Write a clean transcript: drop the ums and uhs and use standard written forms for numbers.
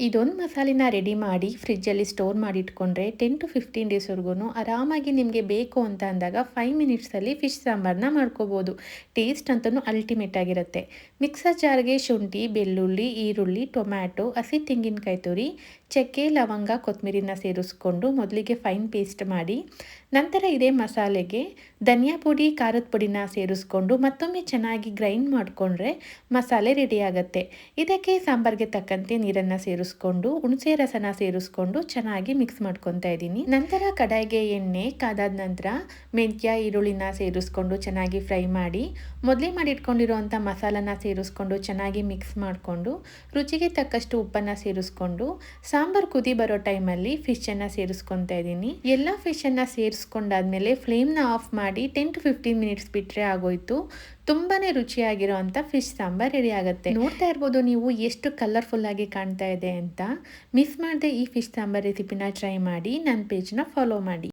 ಇದೊಂದು ಮಸಾಲೆನ ರೆಡಿ ಮಾಡಿ ಫ್ರಿಜ್ಜಲ್ಲಿ ಸ್ಟೋರ್ ಮಾಡಿಟ್ಕೊಂಡ್ರೆ 10 to 15 ಡೇಸ್ವರೆಗೂ ಆರಾಮಾಗಿ ನಿಮಗೆ ಬೇಕು ಅಂತ ಅಂದಾಗ 5 ಮಿನಿಟ್ಸಲ್ಲಿ ಫಿಶ್ ಸಾಂಬಾರನ್ನ ಮಾಡ್ಕೋಬೋದು. ಟೇಸ್ಟ್ ಅಂತೂ ಅಲ್ಟಿಮೇಟ್ ಆಗಿರುತ್ತೆ. ಮಿಕ್ಸರ್ ಜಾರ್ಗೆ ಶುಂಠಿ, ಬೆಳ್ಳುಳ್ಳಿ, ಈರುಳ್ಳಿ, ಟೊಮ್ಯಾಟೊ, ಹಸಿ ತೆಂಗಿನಕಾಯಿ ತುರಿ, ಚಕ್ಕೆ, ಲವಂಗ, ಕೊತ್ತಂಬರಿನ ಸೇರಿಸ್ಕೊಂಡು ಮೊದಲಿಗೆ ಫೈನ್ ಪೇಸ್ಟ್ ಮಾಡಿ, ನಂತರ ಇದೇ ಮಸಾಲೆಗೆ ಧನಿಯಾ ಪುಡಿ, ಖಾರದ ಪುಡಿನ ಸೇರಿಸ್ಕೊಂಡು ಮತ್ತೊಮ್ಮೆ ಚೆನ್ನಾಗಿ ಗ್ರೈಂಡ್ ಮಾಡಿಕೊಂಡ್ರೆ ಮಸಾಲೆ ರೆಡಿ ಆಗುತ್ತೆ. ಇದಕ್ಕೆ ಸಾಂಬಾರಿಗೆ ತಕ್ಕಂತೆ ನೀರನ್ನು ಸೇರಿಸ್ಕೊಂಡು ಹುಣಸೆ ರಸನ ಸೇರಿಸ್ಕೊಂಡು ಚೆನ್ನಾಗಿ ಮಿಕ್ಸ್ ಮಾಡ್ಕೊತಾ ಇದ್ದೀನಿ. ನಂತರ ಕಡಾಯಿಗೆ ಎಣ್ಣೆ ಕಾದಾದ ನಂತರ ಮೆಂತ್ಯ, ಈರುಳ್ಳಿನ ಸೇರಿಸ್ಕೊಂಡು ಚೆನ್ನಾಗಿ ಫ್ರೈ ಮಾಡಿ ಮೊದಲೇ ಮಾಡಿಟ್ಕೊಂಡಿರುವಂಥ ಮಸಾಲನ ಸೇರಿಸ್ಕೊಂಡು ಚೆನ್ನಾಗಿ ಮಿಕ್ಸ್ ಮಾಡಿಕೊಂಡು ರುಚಿಗೆ ತಕ್ಕಷ್ಟು ಉಪ್ಪನ್ನು ಸೇರಿಸ್ಕೊಂಡು ಸಾಂಬಾರು ಕುದಿ ಬರೋ ಟೈಮಲ್ಲಿ ಫಿಶನ್ನು ಸೇರಿಸ್ಕೊತಾ ಇದ್ದೀನಿ. ಎಲ್ಲ ಫಿಶನ್ನು ಸೇರಿಸ್ಕೊಂಡಾದ್ಮೇಲೆ ಫ್ಲೇಮ್ನ ಆಫ್ ಮಾಡಿ 10 to 15 ಮಿನಿಟ್ಸ್ ಬಿಟ್ಟರೆ ಆಗೋಯ್ತು. ತುಂಬಾ ರುಚಿಯಾಗಿರೋವಂಥ ಫಿಶ್ ಸಾಂಬಾರ್ ರೆಡಿ ಆಗುತ್ತೆ. ನೋಡ್ತಾ ಇರ್ಬೋದು ನೀವು ಎಷ್ಟು ಕಲರ್ಫುಲ್ ಆಗಿ ಕಾಣ್ತಾ ಇದೆ ಅಂತ. ಮಿಸ್ ಮಾಡದೆ ಈ ಫಿಶ್ ಸಾಂಬಾರ್ ರೆಸಿಪಿನ ಟ್ರೈ ಮಾಡಿ, ನನ್ನ ಪೇಜ್ನ ಫಾಲೋ ಮಾಡಿ.